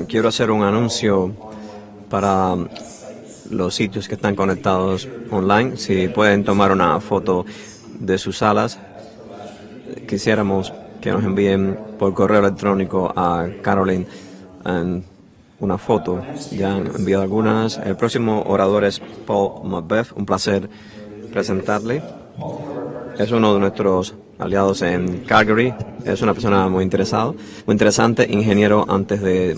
Quiero hacer un anuncio para los sitios que están conectados online. Si pueden tomar una foto de sus salas, quisiéramos que nos envíen por correo electrónico a Caroline una foto. Ya han enviado algunas. El próximo orador es Paul Macbeth. Un placer presentarle. Es uno de nuestros aliados en Calgary. Es una persona muy interesante, ingeniero antes de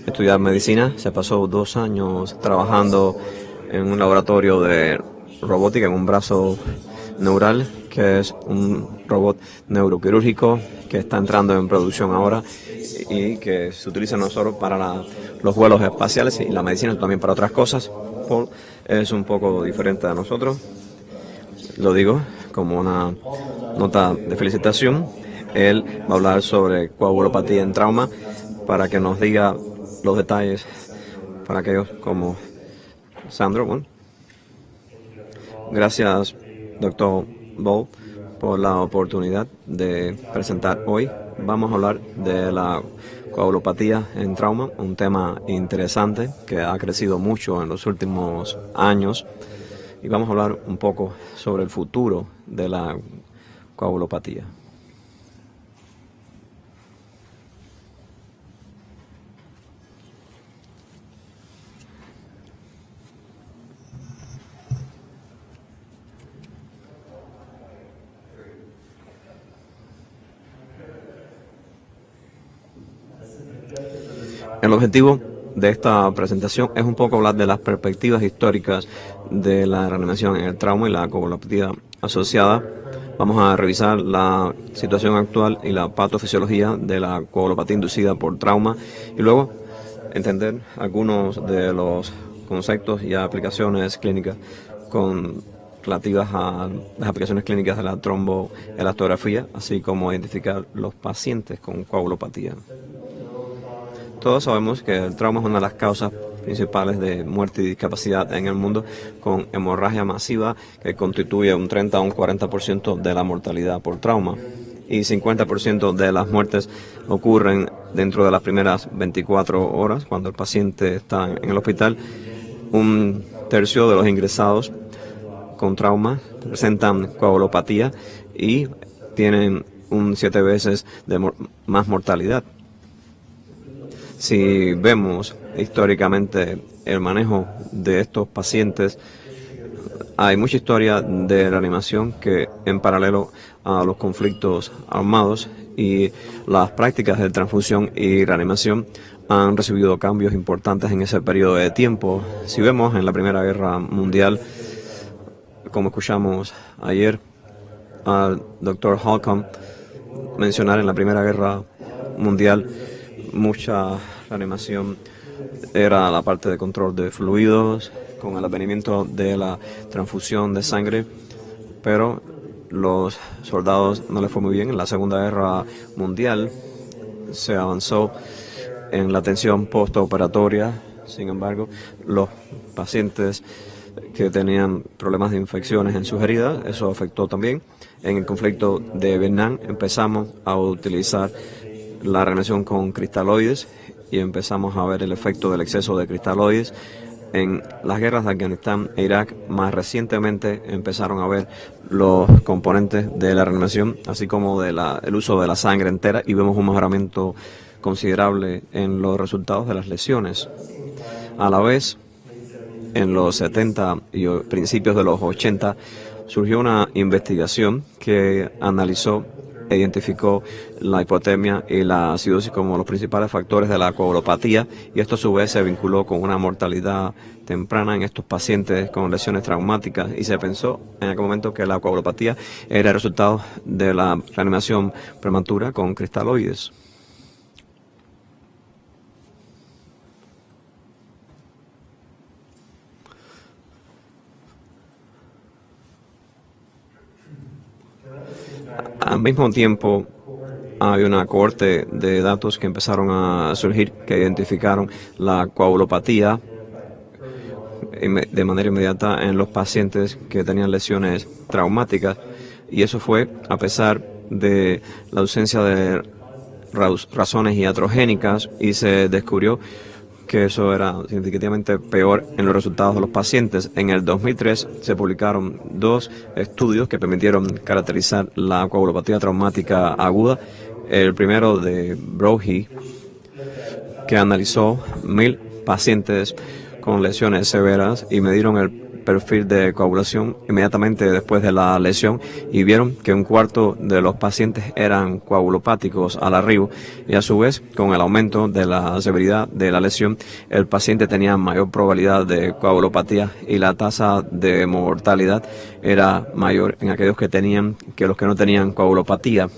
estudiar medicina. Se pasó 2 años trabajando en un laboratorio de robótica, en un brazo neural, que es un robot neuroquirúrgico que está entrando en producción ahora y que se utiliza no solo para los vuelos espaciales y la medicina, también para otras cosas. Paul es un poco diferente a nosotros, lo digo como una nota de felicitación. Él va a hablar sobre coagulopatía en trauma para que nos diga los detalles para aquellos como Sandro. Bueno, gracias, doctor Ball, por la oportunidad de presentar hoy. Vamos a hablar de la coagulopatía en trauma, un tema interesante que ha crecido mucho en los últimos años. Y vamos a hablar un poco sobre el futuro de la coagulopatía. El objetivo de esta presentación es un poco hablar de las perspectivas históricas de la reanimación en el trauma y la coagulopatía asociada. Vamos a revisar la situación actual y la patofisiología de la coagulopatía inducida por trauma y luego entender algunos de los conceptos y aplicaciones clínicas relativas a las aplicaciones clínicas de la tromboelastografía, así como identificar los pacientes con coagulopatía. Todos sabemos que el trauma es una de las causas principales de muerte y discapacidad en el mundo, con hemorragia masiva que constituye un 30 a un 40% de la mortalidad por trauma. Y 50% de las muertes ocurren dentro de las primeras 24 horas, cuando el paciente está en el hospital. 1/3 de los ingresados con trauma presentan coagulopatía y tienen 7 veces más mortalidad. Si vemos históricamente el manejo de estos pacientes, hay mucha historia de reanimación que en paralelo a los conflictos armados y las prácticas de transfusión y reanimación han recibido cambios importantes en ese periodo de tiempo. Si vemos en la Primera Guerra Mundial, como escuchamos ayer al Dr. Holcomb mencionar, en la Primera Guerra Mundial mucha reanimación era la parte de control de fluidos, con el advenimiento de la transfusión de sangre, pero los soldados no les fue muy bien. En la Segunda Guerra Mundial se avanzó en la atención postoperatoria. Sin embargo, los pacientes que tenían problemas de infecciones en sus heridas, eso afectó también. En el conflicto de Vietnam empezamos a utilizar la reanimación con cristaloides y empezamos a ver el efecto del exceso de cristaloides. En las guerras de Afganistán e Irak, más recientemente empezaron a ver los componentes de la reanimación, así como el uso de la sangre entera, y vemos un mejoramiento considerable en los resultados de las lesiones. A la vez, en los 70 y principios de los 80, surgió una investigación que analizó e identificó la hipotermia y la acidosis como los principales factores de la coagulopatía, y esto a su vez se vinculó con una mortalidad temprana en estos pacientes con lesiones traumáticas, y se pensó en aquel momento que la coagulopatía era el resultado de la reanimación prematura con cristaloides. Al mismo tiempo, hay una cohorte de datos que empezaron a surgir que identificaron la coagulopatía de manera inmediata en los pacientes que tenían lesiones traumáticas, y eso fue a pesar de la ausencia de razones iatrogénicas y se descubrió que eso era significativamente peor en los resultados de los pacientes. En el 2003 se publicaron 2 estudios que permitieron caracterizar la coagulopatía traumática aguda. El primero de Brohe, que analizó 1,000 pacientes con lesiones severas y midieron el perfil de coagulación inmediatamente después de la lesión y vieron que 1/4 de los pacientes eran coagulopáticos al arribo y a su vez con el aumento de la severidad de la lesión el paciente tenía mayor probabilidad de coagulopatía y la tasa de mortalidad era mayor en aquellos que los que no tenían coagulopatía.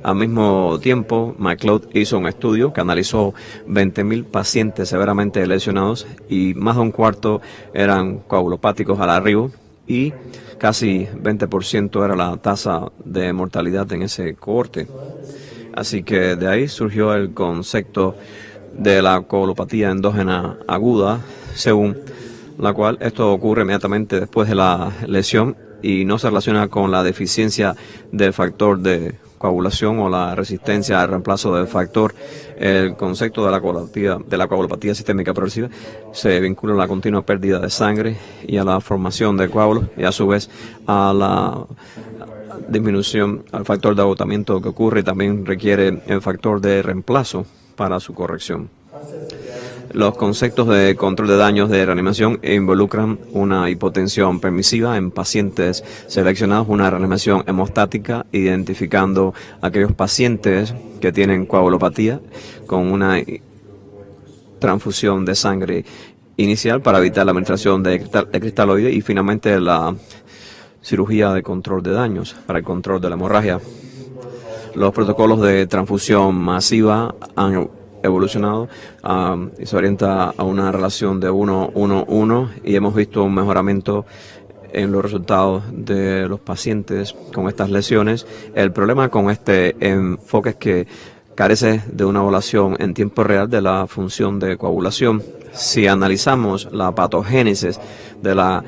Al mismo tiempo, McLeod hizo un estudio que analizó 20,000 pacientes severamente lesionados y más de 1/4 eran coagulopáticos al arribo y casi 20% era la tasa de mortalidad en ese cohorte. Así que de ahí surgió el concepto de la coagulopatía endógena aguda, según la cual esto ocurre inmediatamente después de la lesión y no se relaciona con la deficiencia del factor de coagulación o la resistencia al reemplazo del factor. El concepto de la coagulopatía sistémica progresiva se vincula a la continua pérdida de sangre y a la formación de coágulos y a su vez a la disminución al factor de agotamiento que ocurre y también requiere el factor de reemplazo para su corrección. Los conceptos de control de daños de reanimación involucran una hipotensión permisiva en pacientes seleccionados, una reanimación hemostática, identificando aquellos pacientes que tienen coagulopatía con una transfusión de sangre inicial para evitar la administración de cristaloide y finalmente la cirugía de control de daños para el control de la hemorragia. Los protocolos de transfusión masiva han evolucionado y se orienta a una relación de 1-1-1 y hemos visto un mejoramiento en los resultados de los pacientes con estas lesiones. El problema con este enfoque es que carece de una evaluación en tiempo real de la función de coagulación. Si analizamos la patogénesis de la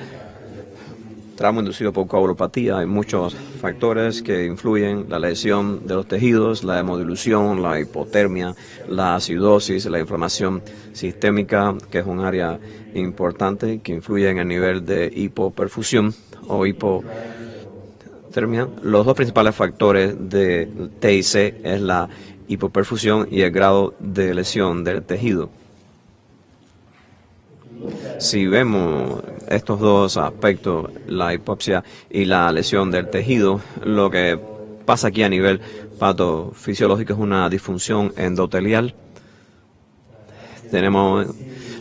trauma inducido por coagulopatía, hay muchos factores que influyen: la lesión de los tejidos, la hemodilución, la hipotermia, la acidosis, la inflamación sistémica, que es un área importante que influye en el nivel de hipoperfusión o hipotermia. Los 2 principales factores de TIC es la hipoperfusión y el grado de lesión del tejido. Si vemos estos 2 aspectos, la hipoxia y la lesión del tejido, lo que pasa aquí a nivel patofisiológico es una disfunción endotelial. Tenemos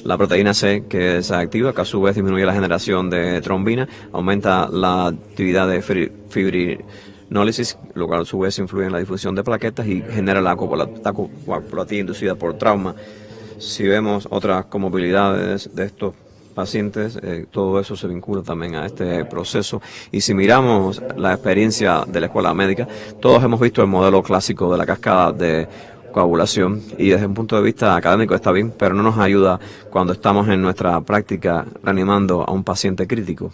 la proteína C que se activa, que a su vez disminuye la generación de trombina, aumenta la actividad de fibrinólisis, lo cual a su vez influye en la difusión de plaquetas y genera la coagulopatía inducida por trauma. Si vemos otras comorbilidades de estos pacientes, todo eso se vincula también a este proceso. Y si miramos la experiencia de la escuela médica, todos hemos visto el modelo clásico de la cascada de coagulación y desde un punto de vista académico está bien, pero no nos ayuda cuando estamos en nuestra práctica reanimando a un paciente crítico.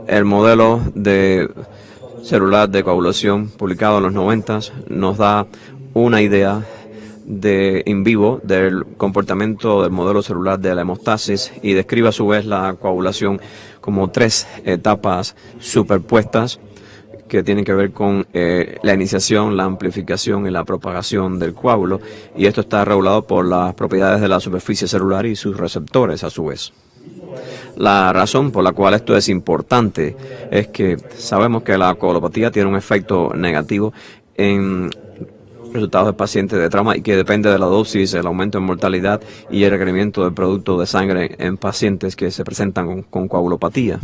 El modelo de celular de coagulación publicado en los 90 nos da una idea de in vivo del comportamiento del modelo celular de la hemostasis y describe a su vez la coagulación como 3 etapas superpuestas que tienen que ver con la iniciación, la amplificación y la propagación del coágulo, y esto está regulado por las propiedades de la superficie celular y sus receptores a su vez. La razón por la cual esto es importante es que sabemos que la coagulopatía tiene un efecto negativo en resultados de pacientes de trauma y que depende de la dosis, el aumento en mortalidad y el requerimiento de producto de sangre en pacientes que se presentan con coagulopatía.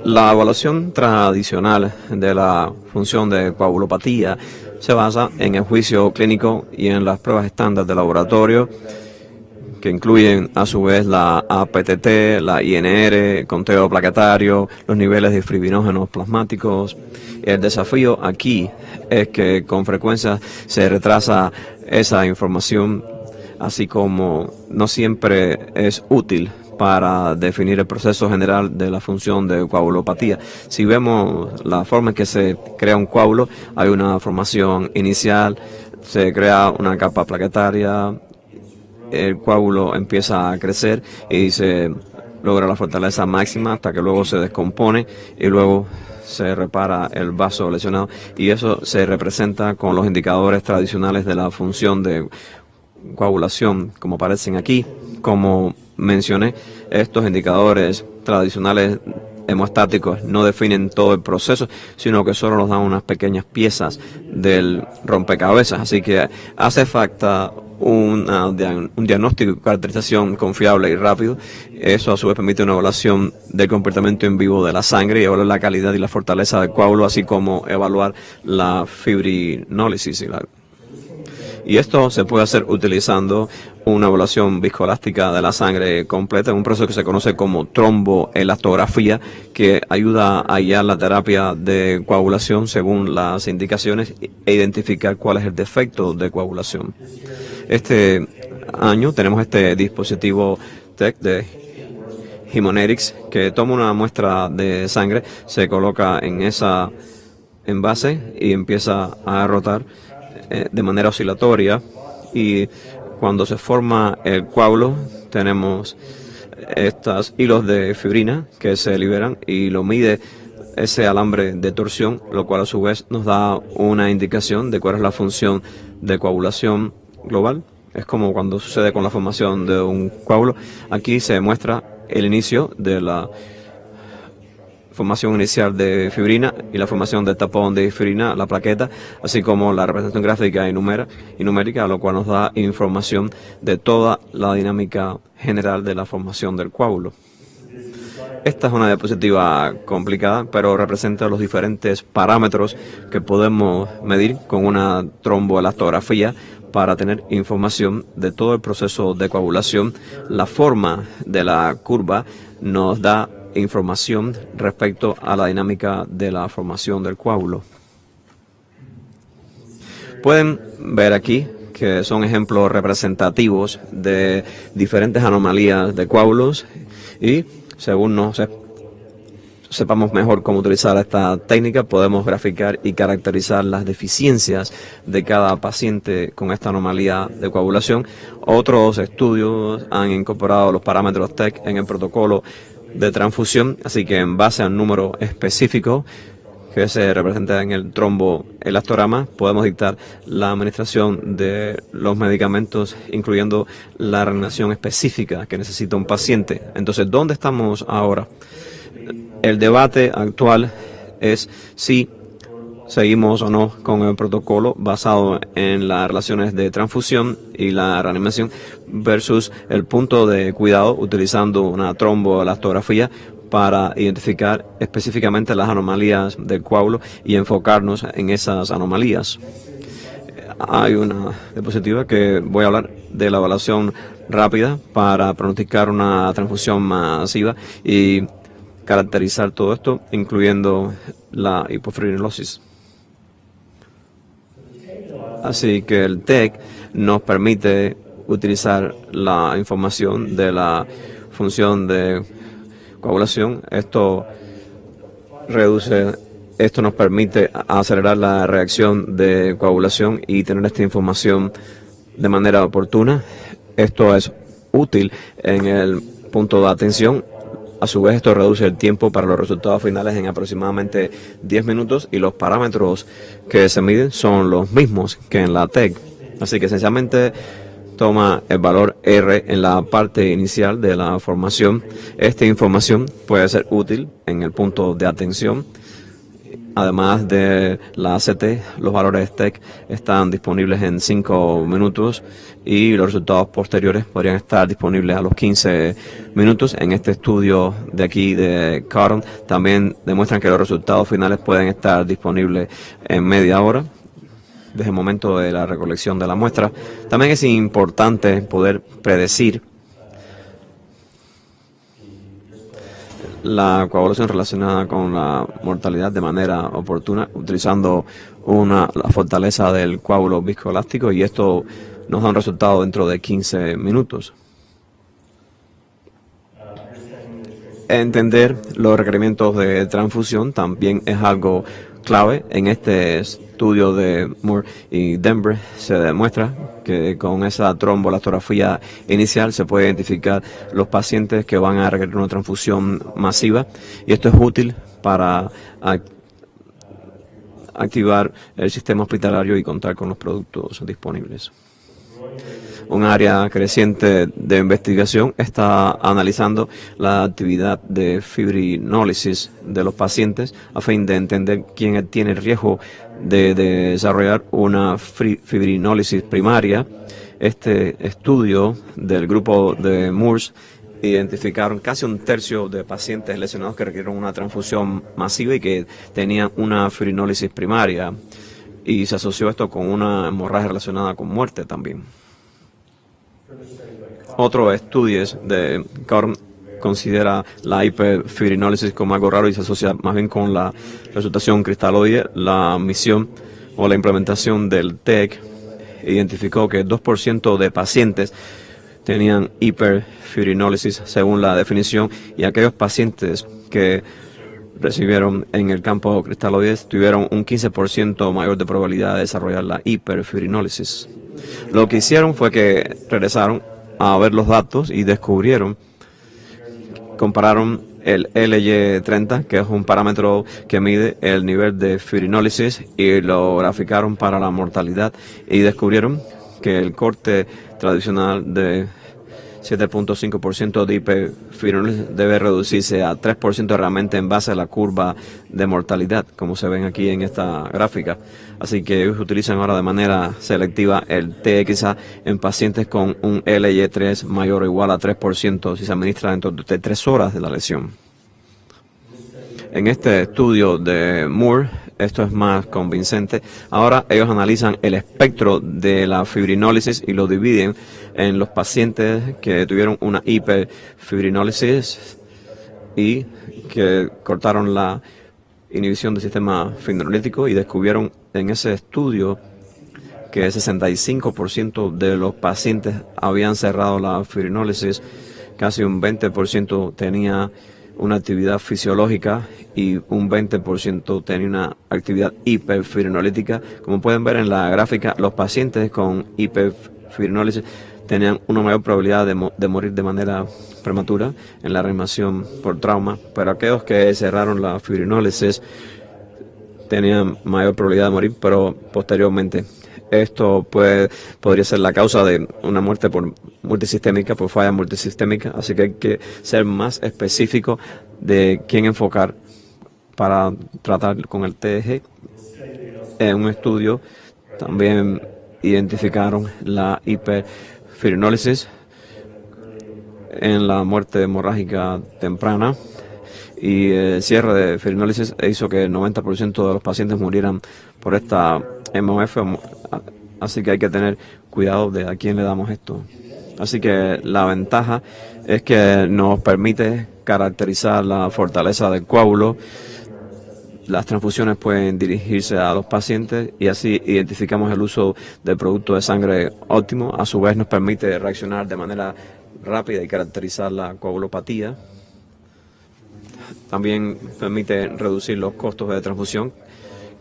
La evaluación tradicional de la función de coagulopatía se basa en el juicio clínico y en las pruebas estándar de laboratorio, que incluyen a su vez la APTT, la INR, conteo plaquetario, los niveles de fibrinógenos plasmáticos. El desafío aquí es que con frecuencia se retrasa esa información, así como no siempre es útil para definir el proceso general de la función de coagulopatía. Si vemos la forma en que se crea un coágulo, hay una formación inicial, se crea una capa plaquetaria, el coágulo empieza a crecer y se logra la fortaleza máxima hasta que luego se descompone y luego se repara el vaso lesionado, y eso se representa con los indicadores tradicionales de la función de coagulación, como aparecen aquí. Como mencioné, estos indicadores tradicionales hemostáticos no definen todo el proceso, sino que solo nos dan unas pequeñas piezas del rompecabezas, así que hace falta un diagnóstico y caracterización confiable y rápido. Eso a su vez permite una evaluación del comportamiento en vivo de la sangre y evaluar la calidad y la fortaleza del coágulo, así como evaluar la fibrinólisis. Y esto se puede hacer utilizando una evaluación viscoelástica de la sangre completa en un proceso que se conoce como tromboelastografía, que ayuda a guiar la terapia de coagulación según las indicaciones e identificar cuál es el defecto de coagulación. Este año tenemos este dispositivo TEC de Haemonetics que toma una muestra de sangre, se coloca en esa envase y empieza a rotar de manera oscilatoria, y cuando se forma el coágulo tenemos estos hilos de fibrina que se liberan y lo mide ese alambre de torsión, lo cual a su vez nos da una indicación de cuál es la función de coagulación global. Es como cuando sucede con la formación de un coágulo. Aquí se muestra el inicio de la formación inicial de fibrina y la formación del tapón de fibrina, la plaqueta, así como la representación gráfica y numérica, lo cual nos da información de toda la dinámica general de la formación del coágulo. Esta es una diapositiva complicada, pero representa los diferentes parámetros que podemos medir con una tromboelastografía para tener información de todo el proceso de coagulación. La forma de la curva nos da información respecto a la dinámica de la formación del coágulo. Pueden ver aquí que son ejemplos representativos de diferentes anomalías de coágulos, y según sepamos mejor cómo utilizar esta técnica, podemos graficar y caracterizar las deficiencias de cada paciente con esta anomalía de coagulación. Otros estudios han incorporado los parámetros TEC en el protocolo de transfusión, así que en base al número específico que se representa en el tromboelastograma, podemos dictar la administración de los medicamentos, incluyendo la reanimación específica que necesita un paciente. Entonces, ¿dónde estamos ahora? El debate actual es si seguimos o no con el protocolo basado en las relaciones de transfusión y la reanimación versus el punto de cuidado utilizando una tromboelastografía para identificar específicamente las anomalías del coágulo y enfocarnos en esas anomalías. Hay una diapositiva que voy a hablar de la evaluación rápida para pronosticar una transfusión masiva y caracterizar todo esto, incluyendo la hipofibrinólisis. Así que el TEC nos permite utilizar la información de la función de coagulación. Esto nos permite acelerar la reacción de coagulación y tener esta información de manera oportuna. Esto es útil en el punto de atención. A su vez, esto reduce el tiempo para los resultados finales en aproximadamente 10 minutos y los parámetros que se miden son los mismos que en la TEC. Así que esencialmente toma el valor R en la parte inicial de la formación. Esta información puede ser útil en el punto de atención. Además de la ACT, los valores TEC están disponibles en 5 minutos y los resultados posteriores podrían estar disponibles a los 15 minutos. En este estudio de aquí de Caron también demuestran que los resultados finales pueden estar disponibles en media hora desde el momento de la recolección de la muestra. También es importante poder predecir la coagulación relacionada con la mortalidad de manera oportuna, utilizando la fortaleza del coágulo viscoelástico, y esto nos da un resultado dentro de 15 minutos. Entender los requerimientos de transfusión también es algo clave. En este estudio de Moore y Denver se demuestra que con esa trombolastografía inicial se puede identificar los pacientes que van a requerir una transfusión masiva, y esto es útil para activar el sistema hospitalario y contar con los productos disponibles. Un área creciente de investigación está analizando la actividad de fibrinólisis de los pacientes a fin de entender quién tiene riesgo de desarrollar una fibrinólisis primaria. Este estudio del grupo de Moore identificaron casi un tercio de pacientes lesionados que requirieron una transfusión masiva y que tenían una fibrinólisis primaria, y se asoció esto con una hemorragia relacionada con muerte también. Otro estudio de Carm considera la hiperfibrinólisis como algo raro y se asocia más bien con la resultación cristaloide. La misión o la implementación del TEC identificó que 2% de pacientes tenían hiperfibrinólisis según la definición, y aquellos pacientes que recibieron en el campo cristaloides tuvieron un 15% mayor de probabilidad de desarrollar la hiperfibrinólisis. Lo que hicieron fue que regresaron a ver los datos y compararon el LY30, que es un parámetro que mide el nivel de fibrinólisis, y lo graficaron para la mortalidad, y descubrieron que el corte tradicional de 7.5% de hiperfibrinólisis debe reducirse a 3% realmente en base a la curva de mortalidad, como se ven aquí en esta gráfica. Así que ellos utilizan ahora de manera selectiva el TXA en pacientes con un LY3 mayor o igual a 3% si se administra dentro de 3 horas de la lesión. En este estudio de Moore, esto es más convincente. Ahora ellos analizan el espectro de la fibrinólisis y lo dividen en los pacientes que tuvieron una hiperfibrinólisis y que cortaron la inhibición del sistema fibrinolítico, y descubrieron en ese estudio que el 65% de los pacientes habían cerrado la fibrinólisis, casi un 20% tenía una actividad fisiológica y un 20% tenía una actividad hiperfibrinolítica. Como pueden ver en la gráfica, los pacientes con hiperfibrinólisis tenían una mayor probabilidad de morir de manera prematura en la reanimación por trauma, pero aquellos que cerraron la fibrinólisis tenían mayor probabilidad de morir, pero posteriormente. Esto podría ser la causa de una muerte por multisistémica, por falla multisistémica, así que hay que ser más específico de quién enfocar para tratar con el TEG. En un estudio también identificaron la hiperfibrinólisis en la muerte hemorrágica temprana, y el cierre de fibrinólisis hizo que el 90% de los pacientes murieran por esta MOF, así que hay que tener cuidado de a quién le damos esto. Así que la ventaja es que nos permite caracterizar la fortaleza del coágulo. Las transfusiones pueden dirigirse a los pacientes y así identificamos el uso del producto de sangre óptimo. A su vez nos permite reaccionar de manera rápida y caracterizar la coagulopatía. También permite reducir los costos de transfusión,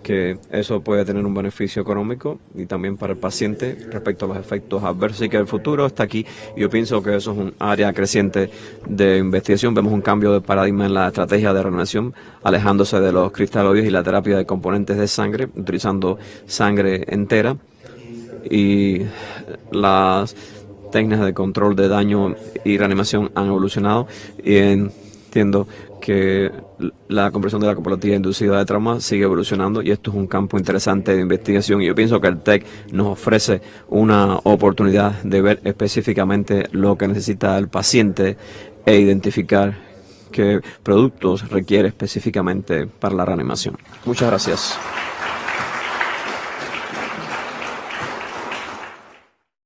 que eso puede tener un beneficio económico y también para el paciente respecto a los efectos adversos. Así que el futuro está aquí y yo pienso que eso es un área creciente de investigación. Vemos un cambio de paradigma en la estrategia de reanimación, alejándose de los cristaloides y la terapia de componentes de sangre, utilizando sangre entera, y las técnicas de control de daño y reanimación han evolucionado, y entiendo que la compresión de la coagulopatía inducida de trauma sigue evolucionando, y esto es un campo interesante de investigación, y yo pienso que el TEC nos ofrece una oportunidad de ver específicamente lo que necesita el paciente e identificar qué productos requiere específicamente para la reanimación. Muchas gracias.